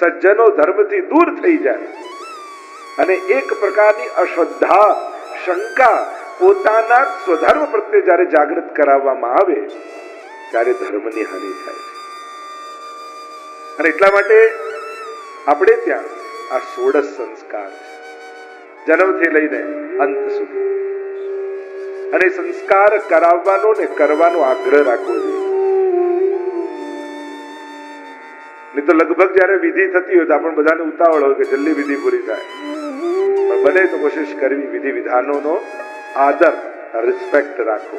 સજ્જનો ધર્મથી દૂર થઈ જાય અને એક પ્રકારની અશ્રદ્ધા, શંકા પોતાના સ્વધર્મ પ્રત્યે જ્યારે જાગૃત કરાવવામાં આવે ત્યારે ધર્મની હાનિ થાય છે. અને એટલા માટે આપણે ત્યાં આ 16 સંસ્કાર છે, જન્મથી લઈને અંત સુધી. અને સંસ્કાર કરાવવાનો ને કરવાનો આગ્રહ રાખવો જોઈએ. નહીં તો લગભગ જયારે વિધિ થતી હોય તો આપણને બધાને ઉતાવળ હોય કે જલ્દી વિધિ પૂરી થાય, પણ બને તો કોશિશ કરવી વિધિ વિધાનોનો આદર, રિસ્પેક્ટ રાખો.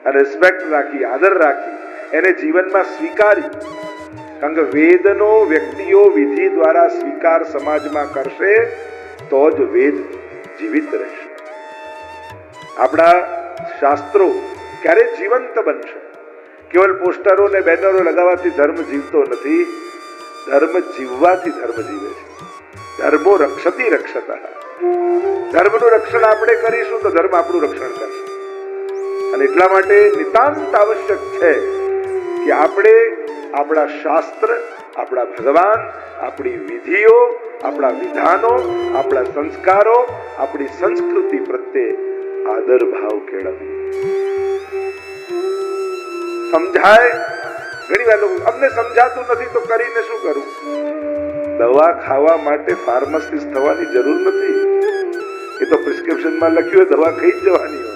અને રિસ્પેક્ટ રાખી, આદર રાખી એને જીવનમાં સ્વીકારી. કારણ કે વેદનો વ્યક્તિઓ વિધિ દ્વારા સ્વીકાર સમાજમાં કરશે તો જ વેદ જીવિત રહેશે. આપણા શાસ્ત્રો ક્યારે જીવંત બનશે? કેવલ પોસ્ટરો ને બેનરો લગાવવાથી ધર્મ જીવતો નથી. ધર્મ જીવવાથી ધર્મ જીવે છે. ધર્મો રક્ષતી રક્ષતઃ. ધર્મનું રક્ષણ આપણે કરીશું તો ધર્મ આપણું રક્ષણ કરશે. અને એટલા માટે નિતાંત આવશ્યક છે કે આપણે આપણા શાસ્ત્ર, આપણા ભગવાન, આપણી વિધિઓ, આપણા વિધાનો, આપણા સંસ્કારો, આપણી સંસ્કૃતિ પ્રત્યે આદર ભાવ કેળવીએ. સમજાય ઘણી વાર લોકો અમને સમજાતું નથી તો કરીને શું કરું? દવા ખાવા માટે ફાર્માસિસ્ટ થવાની જરૂર નથી. એ તો પ્રિસ્ક્રિપ્શનમાં લખ્યું હોય દવા ખાઈ જ જવાની હોય.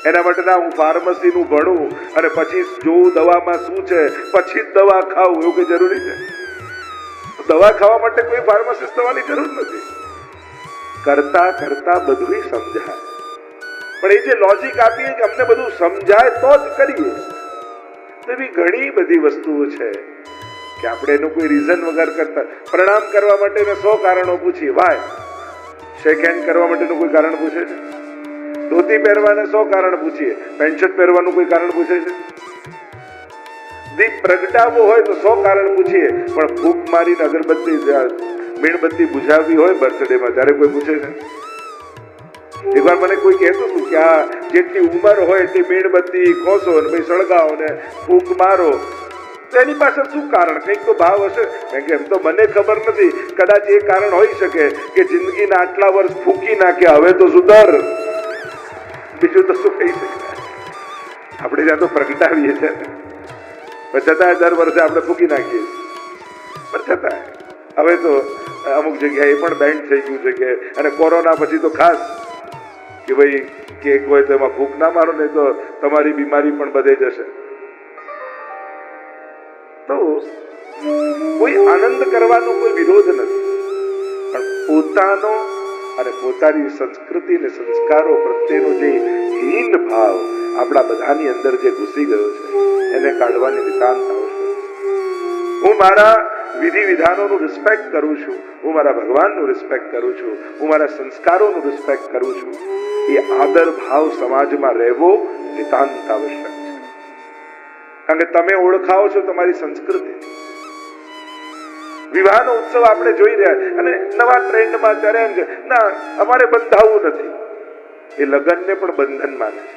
એના માટે ના હું ફાર્મસીનું ભણું અને પછી જોઉં દવામાં શું છે પછી જ દવા ખાવું, એવું કઈ જરૂરી છે? દવા ખાવા માટે કોઈ ફાર્માસિસ્ટ થવાની જરૂર નથી. કરતા કરતા બધું સમજાય. પણ એ જે લોજિક આપીએ કે અમને બધું સમજાય તો જ કરીએ, એવી ઘણી બધી વસ્તુઓ છે કે આપણે એનું કોઈ રીઝન વગર કરતા. પ્રણામ કરવા માટે 100 કારણો પૂછીએ. વાય શેક હેન્ડ કરવા માટેનું કોઈ કારણ પૂછે છે? ધોતી પહેરવાને 100 કારણ પૂછીએ, પેન્ટ શર્ટ પહેરવાનું કોઈ કારણ પૂછે છે? દીપ પ્રગટાવવો હોય તો 100 કારણ પૂછીએ, પણ ફૂંક મારીને અગરબત્તી, મીણબત્તી બુઝાવવી હોય બર્થડેમાં ત્યારે કોઈ પૂછે છે? એકવાર મને કોઈ કહેતું હતું કે આ જેટલી ઉંમર હોય એટલી મીણબત્તી ખોસો અને પછી સળગાવો ને ફૂંક મારો, તો એની પાછળ શું કારણ? કંઈક તો ભાવ હશે. કેમ તો મને ખબર નથી, કદાચ એ કારણ હોઈ શકે કે જિંદગીના આટલા વર્ષ ફૂંકી નાખ્યા, હવે તો સુધર. બીજું તો શું કહી શકાય? આપણે ત્યાં તો પ્રગટાવીએ છીએ પણ છતાં દર વર્ષે આપણે ફૂંકી નાખીએ. પણ છતાં હવે તો અમુક જગ્યાએ એ પણ બેન્ડ થઈ ગયું છે કે, અને કોરોના પછી તો ખાસ કે ભાઈ કેક હોય તો એમાં ફૂંક ના મારો, નહીં તો તમારી બીમારી પણ બધે જશે. તો કોઈ આનંદ કરવાનો કોઈ વિરોધ નથી, પણ પોતાનો અને પોતાની સંસ્કૃતિ અને સંસ્કારો પ્રત્યેનો જે હીન ભાવ આપણા બધાની અંદર જે ઘૂસી ગયો છે એને કાઢવાની નિતાંત આવશ્યક. હું મારા વિધિ વિધાનોનું રિસ્પેક્ટ કરું છું, હું મારા ભગવાનનું રિસ્પેક્ટ કરું છું, હું મારા સંસ્કારોનું રિસ્પેક્ટ કરું છું. એ આદર ભાવ સમાજમાં રહેવો નિતાંત આવશ્યક છે. કારણ કે તમે ઓળખાવો છો તમારી સંસ્કૃતિ. વિવાહનો ઉત્સવ આપણે જોઈ રહ્યા અને નવા ટ્રેન્ડમાં ત્યારે એમ છે ના અમારે બંધાવવું નથી. એ લગ્નને પણ બંધન માને છે.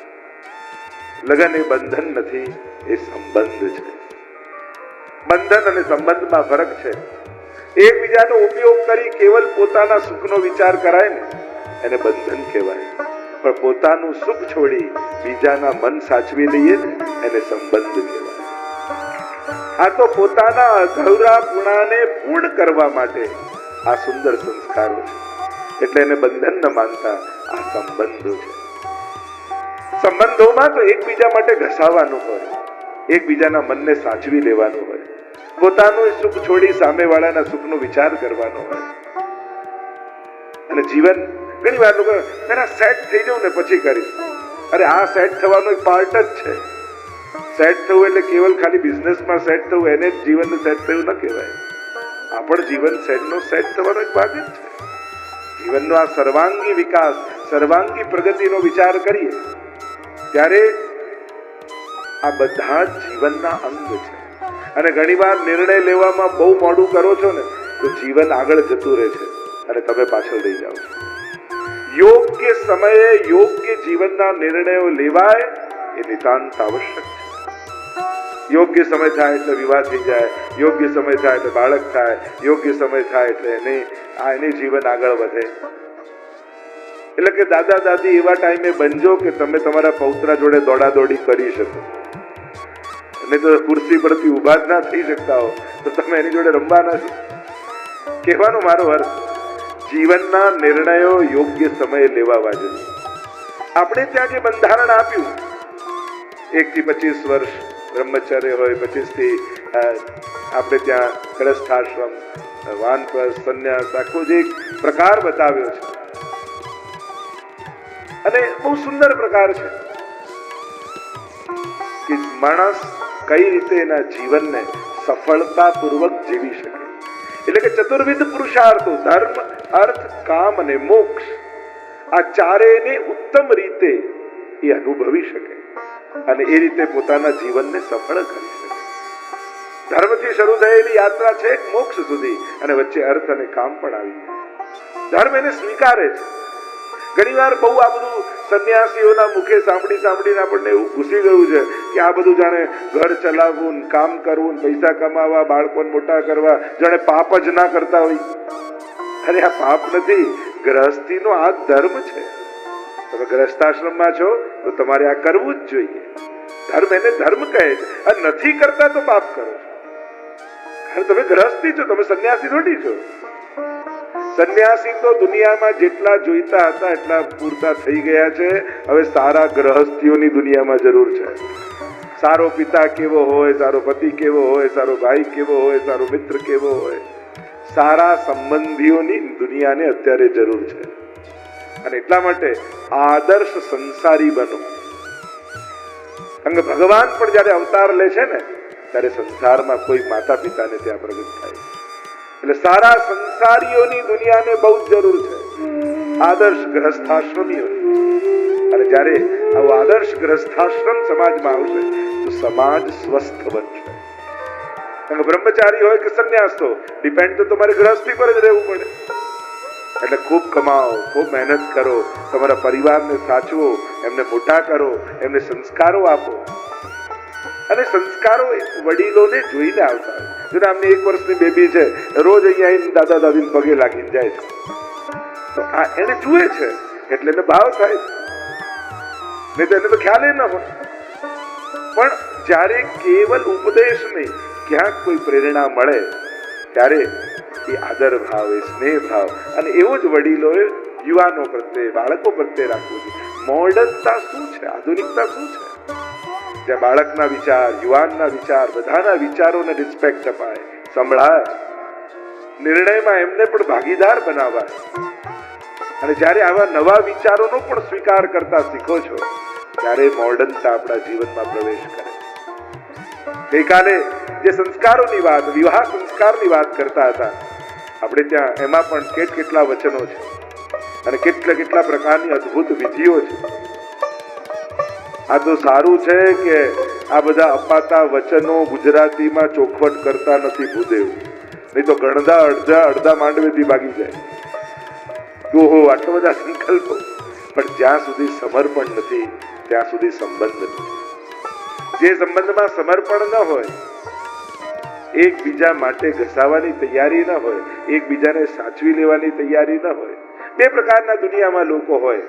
લગ્ન એ બંધન નથી, એ સંબંધ છે. બંધન અને સંબંધમાં ફરક છે. એકબીજાનો ઉપયોગ કરી કેવલ પોતાના સુખનો વિચાર કરાય ને એને બંધન કહેવાય, પણ પોતાનું સુખ છોડી બીજાના મન સાચવી લઈએ ને એને સંબંધ કહેવાય. આ તો પોતાના અધૂરા ગુણાને પૂર્ણ કરવા માટે આ સુંદર સંસ્કારો છે, એટલે એને બંધન ન માનતા આ સંબંધો છે. સંબંધોમાં તો એકબીજા માટે ઘસાવાનું હોય, એકબીજાના મનને સાચવી લેવાનું હોય, પોતાનું સુખ છોડી સામેવાળાના સુખનો વિચાર કરવાનો હોય. અને જીવન ઘણી વાર લોકો એના સેટ થઈ જવું ને પછી કરીશ. અરે આ સેટ થવાનો એક પાર્ટ જ છે. સેટ થવું એટલે કેવલ ખાલી બિઝનેસમાં સેટ થવું એને જ જીવનનું સેટ થયું ન કહેવાય. આ પણ જીવન સેટનો સેટ થવાનો એક ભાગ જ છે. જીવનનો આ સર્વાંગી વિકાસ, સર્વાંગી પ્રગતિનો વિચાર કરીએ ત્યારે આ બધા જ જીવનના અંગ છે. અને ઘણીવાર નિર્ણય લેવામાં બહુ મોડું કરો છો ને તો જીવન આગળ જતું રહે છે અને તમે પાછળ રહી જાઓ છો. યોગ્ય સમયે યોગ્ય જીવનના નિર્ણયો લેવાય એ નિતાંત આવશ્યક છે. યોગ્ય સમય થાય એટલે વિવાહ થઈ જાય, યોગ્ય સમય થાય એટલે બાળક થાય, યોગ્ય સમય થાય એટલે એની જીવન આગળ વધે. એટલે કે દાદા દાદી એવા ટાઈમે બનજો કે તમે તમારા પૌત્રા જોડે દોડાદોડી કરી શકો. નહીં તો ખુરશી પરથી ઉભા જ ના થઈ શકતા હો તો તમે એની જોડે રમવાના છો. કહેવાનો મારો અર્થ, જીવનના નિર્ણયો યોગ્ય સમયે લેવા જોઈએ. આપણે ત્યાં જે બંધારણ આપ્યું 1 થી 25 વર્ષ બ્રહ્મચર્ય હોય, 25 થી આપણે ત્યાં ગ્રસ્થાશ્રમ, વાનપ્રસ્થ, સંન્યાસ, આખો જે પ્રકાર બતાવ્યો છે અને બહુ સુંદર પ્રકાર છે કે માણસ કઈ રીતે એના જીવનને સફળતાપૂર્વક જીવી શકે. એટલે કે ચતુર્વિધ પુરુષાર્થો, ધર્મ, અર્થ, કામ અને મોક્ષ, આ ચારેયને ઉત્તમ રીતે એ અનુભવી શકે અને એ રીતે પોતાના જીવનને સફળ કરી શકે. ધર્મથી શરૂ થયેલી યાત્રા છે મોક્ષ સુધી અને વચ્ચે અર્થ અને કામ પણ આવી જાય. ધર્મ એને સ્વીકારે છે. ઘણી વાર બહુ આ બધું સંન્યાસીઓના મુખે સાંભળીને આપણને એવું ઘૂસી ગયું છે કે આ બધું જાણે ઘર ચલાવવું, કામ કરવું, પૈસા કમાવા, બાળકોને મોટા કરવા, જાણે પાપ જ ના કરતા હોય. અરે આ પાપ નથી, ગ્રહસ્થીનો આ ધર્મ છે. તમે ગ્રસ્તાશ્રમમાં છો તો તમારે આ કરવું જ જોઈએ. ધર્મ એને ધર્મ કહે છે અને નથી કરતા તો પાપ કરો છો. કારણ તમે ગ્રહસ્થી છો, તમે સંન્યાસી થોડી છો. સંન્યાસી તો દુનિયામાં જેટલા જોઈતા હતા એટલા પૂરતા થઈ ગયા છે. હવે સારા ગ્રહસ્થીઓની દુનિયામાં જરૂર છે. સારો પિતા કેવો હોય, સારો પતિ કેવો હોય, સારો ભાઈ કેવો હોય, સારો મિત્ર કેવો હોય, સારા સંબંધીઓની દુનિયાને અત્યારે જરૂર છે. અને એટલા માટે આદર્શ સંસારી બનો. કારણ કે ભગવાન પણ જયારે અવતાર લે છે ને ત્યારે સંસારમાં કોઈ માતા પિતાને ત્યાં પ્રગટ થાય. એટલે સારા સંસારીઓની દુનિયાને બહુ જ જરૂર છે, આદર્શ ગ્રસ્થાશ્રમીઓની. અને જયારે આવો આદર્શ ગ્રસ્થાશ્રમ સમાજમાં આવશે તો સમાજ સ્વસ્થ બનશે. કારણ કે બ્રહ્મચારી હોય કે સંન્યાસ, તો ડિપેન્ડ તો તમારે ગ્રહસ્થી પર જ રહેવું પડે. એટલે ખૂબ કમાઓ, ખૂબ મહેનત કરો, તમારા પરિવારને સાચવો, એમને મોટા કરો, એમને સંસ્કારો આપો. અને સંસ્કારો વડીલોને જોઈને આવતા. જો આમને 1 વર્ષની બેબી છે, રોજ અહીંયા આવીને દાદા દાદીને પગે લાગીને જાય છે, તો આ એને જુએ છે એટલે એને ભાવ થાય છે. નહીં તો એને તો ખ્યાલ ન હોય. પણ જ્યારે કેવલ ઉપદેશ નહીં, ક્યાંક કોઈ પ્રેરણા મળે ત્યારે એ આદર ભાવ, એ સ્નેહ ભાવ અને એવો જ વડીલોએ યુવાનો પ્રત્યે, બાળકો પ્રત્યે રાખવું જોઈએ. મોડર્નતા શું છે, આધુનિકતા શું છે? જ્યાં બાળકના વિચાર, યુવાનના વિચાર, બધાના વિચારોને રિસ્પેક્ટ અપાય, સંભળાય, નિર્ણયમાં એમને પણ ભાગીદાર બનાવાય. અને જ્યારે આવા નવા વિચારોનો પણ સ્વીકાર કરતા શીખો છો ત્યારે મોડર્નતા આપણા જીવનમાં પ્રવેશ કરે. ગઈકાલે જે સંસ્કારોની વાત, વિવાહ સંસ્કારની વાત કરતા હતા, આપણે ત્યાં એમાં પણ કેટલા વચનો છે અને કેટલા પ્રકારની અદ્ભુત વિધિઓ છે. આ તો સારું છે કે આ બધા અપાતા વચનો ગુજરાતીમાં ચોખવટ કરતા નથી ભૂદેવ. નહીં તો ગણદા અડધા માંડવેથી ભાગી જાય. ઓહો, આટલા બધા સંકલ્પો, પણ જ્યાં સુધી સમર્પણ નથી ત્યાં સુધી સંબંધ નથી. જે સંબંધમાં સમર્પણ ન હોય, એકબીજા માટે ઘસાવાની તૈયારી ન હોય, એકબીજાને સાચવી લેવાની તૈયારી ન હોય, 2 પ્રકારના દુનિયામાં લોકો હોય.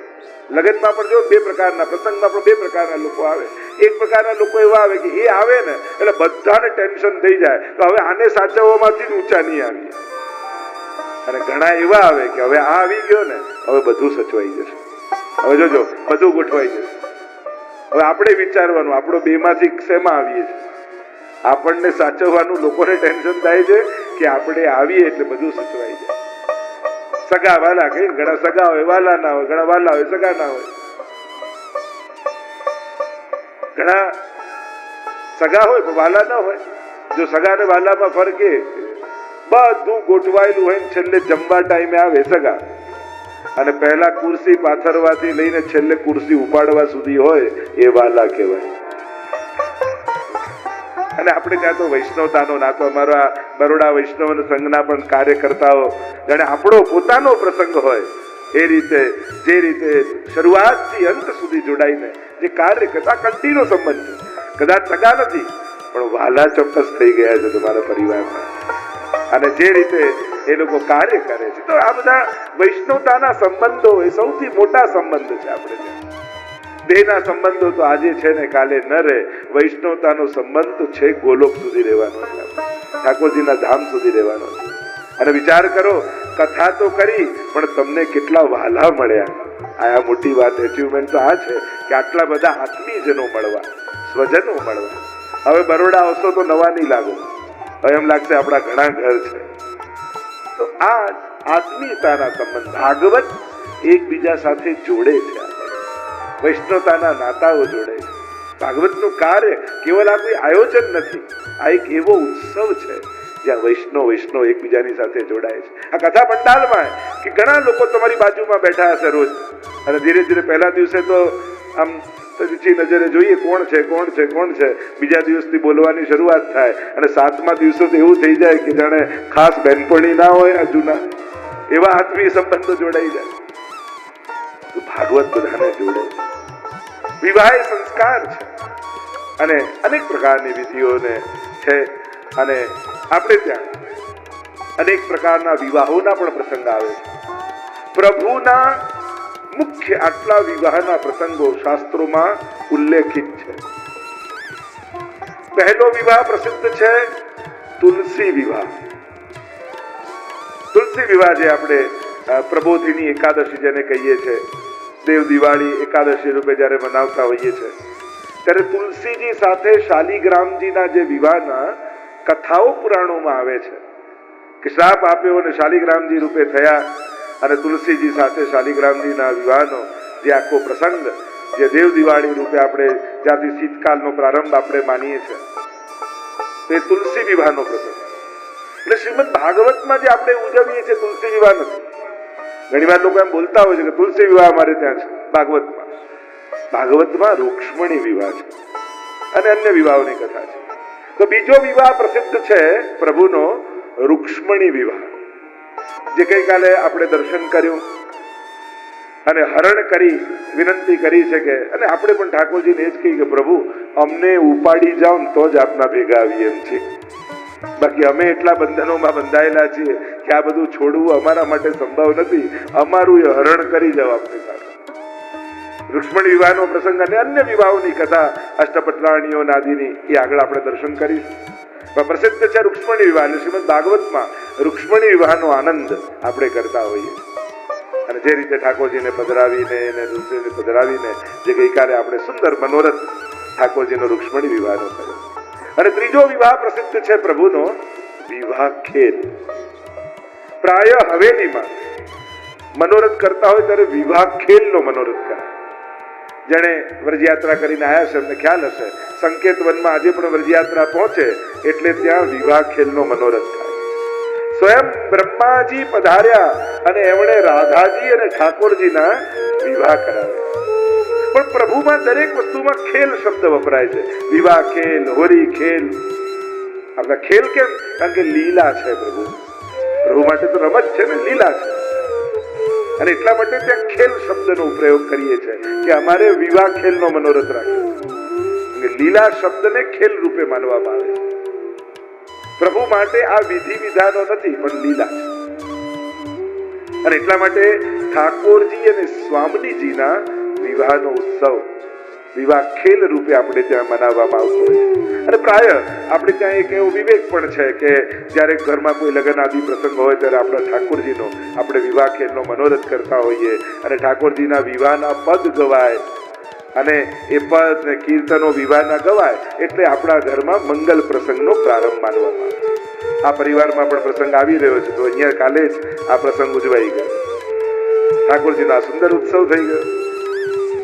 લગ્નમાં પણ જો 2 પ્રકારના, પ્રસંગમાં પણ 2 પ્રકારના લોકો આવે. એક પ્રકારના લોકો એવા આવે કે એ આવે ને એટલે બધાને ટેન્શન થઈ જાય તો હવે આને સાચવવામાંથી ઊંચા નહીં આવીએ. અને ઘણા એવા આવે કે હવે આ આવી ગયો ને હવે બધું સચવાઈ જશે, હવે જોજો બધું ગોઠવાઈ જશે. હવે આપણે વિચારવાનું આપણો 2 માંથી શેમાં આવીએ છીએ. આપણને સાચવવાનું લોકોને ટેન્શન થાય છે કે આપણે આવીએ એટલે બધું સચવાઈ જાય. સગા વાલા, કઈ ઘણા સગા હોય વાલા ના હોય, ઘણા વાલા હોય સગા ના હોય, ઘણા સગા હોય પણ વાલા ના હોય. જો સગા ને વાલામાં ફરક એ બધું ગોઠવાયેલું હોય ને છેલ્લે જમવા ટાઈમે આવે સગા, અને પહેલા ખુરશી પાથરવાથી લઈને છેલ્લે ખુરશી ઉપાડવા સુધી હોય એ વાલા કહેવાય. અને આપણે ત્યાં તો વૈષ્ણવતાનો નાતો, અમારા બરોડા વૈષ્ણવ સંઘના પણ કાર્યકર્તાઓ જાણે આપણો પોતાનો પ્રસંગ હોય એ રીતે, જે રીતે શરૂઆતથી અંત સુધી જોડાઈને જે કાર્ય કરતા, કંટીનો સંબંધ છે. કદાચ સગા નથી પણ વાલા ચોક્કસ થઈ ગયા છે તમારા પરિવારમાં. અને જે રીતે એ લોકો કાર્ય કરે છે, તો આ બધા વૈષ્ણવતાના સંબંધો એ સૌથી મોટા સંબંધ છે. આપણે દેહના સંબંધો તો આજે છે ને કાલે ન રહે. વૈષ્ણવતાનો સંબંધ તો છે ગોલોક સુધી રહેવાનો છે, ઠાકોરજીના ધામ સુધી રહેવાનો છે. અને વિચાર કરો, કથા તો કરી પણ તમને કેટલા વહાલા મળ્યા. આ મોટી વાત, એચિવમેન્ટ તો આ છે કે આટલા બધા આત્મીયજનો મળવા, સ્વજનો મળવા. હવે બરોડા આવશો તો નવા નહીં લાગો, હવે એમ લાગશે આપણા ઘણા ઘર છે. તો આ આત્મીયતાના સંબંધ ભાગવત એકબીજા સાથે જોડે છે, વૈષ્ણવતાના નાતાઓ જોડે છે. ભાગવતનું કાર્ય કેવલ આ કોઈ આયોજન નથી, આ એક એવો ઉત્સવ છે જ્યાં વૈષ્ણવ એકબીજાની સાથે જોડાય છે. આ કથા પંડાલમાં કે ઘણા લોકો તમારી બાજુમાં બેઠા હશે રોજ, અને ધીરે ધીરે પહેલા દિવસે તો આમ નીચી નજરે જોઈએ કોણ છે. બીજા દિવસથી બોલવાની શરૂઆત થાય, અને 7મા દિવસે તો એવું થઈ જાય કે જાણે ખાસ બહેનપણી ના હોય જૂના એવા આત્મીય સંબંધો જોડાઈ જાય. તો ભાગવત બધાને જોડે છે. વિવાહ એ સંસ્કાર છે, અને અનેક પ્રકારની વિધિઓને છે. અને આપણે ત્યાં અનેક પ્રકારના વિવાહોના પણ પ્રસંગ આવે છે. પ્રભુના મુખ્ય આટલા વિવાહના પ્રસંગો શાસ્ત્રોમાં ઉલ્લેખિત છે. પહેલો વિવાહ પ્રસિદ્ધ છે તુલસી વિવાહ. તુલસી વિવાહ જે આપણે પ્રબોધિની એકાદશી જેને કહીએ છીએ, દેવ દિવાળી એકાદશી રૂપે જયારે મનાવતા હોઈએ છીએ, ત્યારે તુલસીજી સાથે શાલિગ્રામજીના જે વિવાહના કથાઓ પુરાણોમાં આવે છે કે શ્રાપ આપ્યો અને શાલિગ્રામજી રૂપે થયા, અને તુલસીજી સાથે શાલિગ્રામજીના વિવાહનો જે આખો પ્રસંગ, જે દેવ દિવાળી રૂપે આપણે જ્યાંથી શીતકાલનો પ્રારંભ આપણે માનીએ છીએ, એ તુલસી વિવાહનો પ્રસંગ. એટલે શ્રીમદ ભાગવતમાં જે આપણે ઉજવીએ છીએ તુલસી વિવાહ નથી. ઘણી વાર લોકો એમ બોલતા હોય છે કે તુલસી વિવાહ અમારે ત્યાં છે. ભાગવતમાં રૂક્ષ્મણી વિવાહ છે અને અન્ય વિવાહોની કથા છે. તો બીજો વિવાહ પ્રસિદ્ધ છે પ્રભુનો રૂક્ષ્મણી વિવાહ, જે ગઈકાલે આપણે દર્શન કર્યું અને હરણ કરી વિનંતી કરી છે કે, અને આપણે પણ ઠાકોરજીને એ જ કહી કે પ્રભુ અમને ઉપાડી જાઓ તો જ આપના ભેગા આવીએ એમ છે. બાકી અમે એટલા બંધનોમાં બંધાયેલા છીએ કે આ બધું છોડવું અમારા માટે સંભવ નથી. અમારું એ હરણ કરી જાઓ આપણી સાથે. રૂક્ષ્મણી વિવાહનો પ્રસંગ અને અન્ય વિવાહોની કથા અષ્ટપટરાણીઓ નાદીની એ આગળ આપણે દર્શન કરીશું. પ્રસિદ્ધ છે રૂક્ષ્મણી વિવાહ. શ્રીમદ ભાગવતમાં રૂક્ષ્મણી વિવાહનો આનંદ આપણે કરતા હોઈએ. અને જે રીતે ઠાકોરજીને પધરાવીને એને તુલસીને પધરાવીને જે ગઈકાલે આપણે સુંદર મનોરથ ઠાકોરજીનો રૂક્ષ્મણી વિવાહનો કર્યો. અને ત્રીજો વિવાહ પ્રસિદ્ધ છે પ્રભુનો વિવાહ ખેલ. પ્રાય હવેલીમાં મનોરથ કરતા હોય ત્યારે વિવાહ ખેલનો મનોરથ કરે. જેણે વ્રજયાત્રા કરીને આવ્યા છે એમને ખ્યાલ હશે, સંકેત વનમાં આજે પણ વ્રજયાત્રા પહોંચે એટલે ત્યાં વિવાહ ખેલનો મનોરથ થાય. સ્વયં બ્રહ્માજી પધાર્યા અને એમણે રાધાજી અને ઠાકોરજીના વિવાહ કરાવ્યા. પણ પ્રભુમાં દરેક વસ્તુમાં ખેલ શબ્દ વપરાય છે. વિવાહ ખેલ, હોરી ખેલ. આપણા ખેલ કેમ? કારણ કે લીલા છે પ્રભુ માટે તો રમત છે ને, લીલા છે. અને એટલા માટે ત્યાં ખેલ શબ્દનો પ્રયોગ કરીએ છીએ કે અમારે વિવાહ ખેલનો મનોરથ રાખ્યો. લીલા શબ્દને ખેલ રૂપે માનવામાં આવે છે. પ્રભુ માટે આ વિધિ વિધાનો નથી પણ લીલા છે. અને એટલા માટે ઠાકોરજી અને સ્વામીજીના વિવાહનો ઉત્સવ વિવાહ ખેલ રૂપે આપણે ત્યાં મનાવવામાં આવતો હોય છે. અને પ્રાય આપણે ત્યાં એક એવો વિવેક પણ છે કે જ્યારે ઘરમાં કોઈ લગ્ન આદિ પ્રસંગ હોય ત્યારે આપણા ઠાકોરજીનો આપણે વિવાહ ખેલનો મનોરથ કરતા હોઈએ, અને ઠાકોરજીના વિવાહના પદ ગવાય, અને એ પદ ને કીર્તનો વિવાહના ગવાય એટલે આપણા ઘરમાં મંગલ પ્રસંગનો પ્રારંભ માનવામાં આવે. આ પરિવારમાં પણ પ્રસંગ આવી રહ્યો છે, તો અહીંયા કાલે જ આ પ્રસંગ ઉજવાઈ ગયો. ઠાકોરજીનો આ સુંદર ઉત્સવ થઈ ગયો.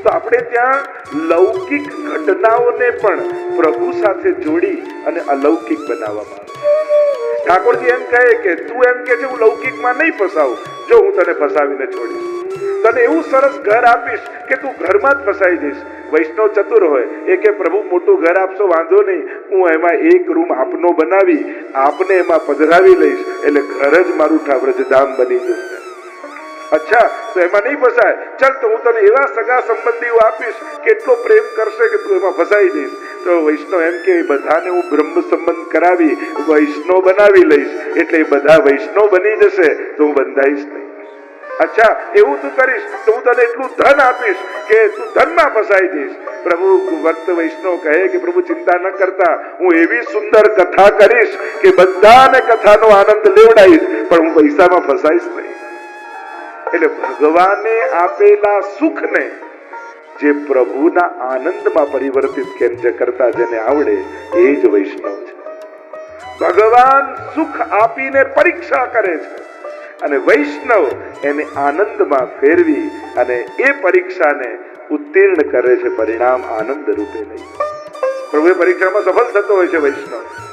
તો આપણે ત્યાં લૌકિક ઘટનાઓને પણ પ્રભુ સાથે જોડી અને અલૌકિક બનાવવામાં આવે. ઠાકોરજી એમ કહે કે તું એમ કે છે હું લૌકિકમાં નહીં ફસાવું, જો હું તને ફસાવીને છોડીશ, તને એવું સરસ ઘર આપીશ કે તું ઘરમાં જ ફસાઈ જઈશ. વૈષ્ણવ ચતુર હોય એ કે પ્રભુ મોટું ઘર આપશો વાંધો નહીં, હું એમાં એક રૂમ આપનો બનાવી આપને એમાં પધરાવી લઈશ એટલે ઘર જ મારું વ્રજધામ બની જશે. અચ્છા, તો એમાં નહીં ફસાય. ચાલ, તો હું તને એવા સગા સંબંધીઓ આપીશ કેટલો પ્રેમ કરશે કે તું એમાં ફસાઈ જઈશ. તો વૈષ્ણવ એમ કે બધાને હું બ્રહ્મ સંબંધ કરાવી વૈષ્ણવ બનાવી લઈશ, એટલે એ બધા વૈષ્ણવ બની જશે તો હું બંધાઈશ નહીં. અચ્છા, એવું તું કરીશ તો હું તને એટલું ધન આપીશ કે તું ધનમાં ફસાઈ જઈશ. પ્રભુ ભક્ત વૈષ્ણવ કહે કે પ્રભુ ચિંતા ન કરતા, હું એવી સુંદર કથા કરીશ કે બધાને કથાનો આનંદ લેવડાવીશ, પણ હું પૈસામાં ફસાઈશ નહીં. એટલે ભગવાને આપેલા સુખને જે પ્રભુના આનંદમાં પરિવર્તિત કરતા જેને આવડે એ જ વૈષ્ણવ છે. ભગવાન સુખ આપીને પરીક્ષા કરે છે અને વૈષ્ણવ એને આનંદમાં ફેરવી અને એ પરીક્ષાને ઉત્તીર્ણ કરે છે, પરિણામ આનંદ રૂપે લઈ. પ્રભુ એ પરીક્ષામાં સફળ થતો હોય છે વૈષ્ણવ.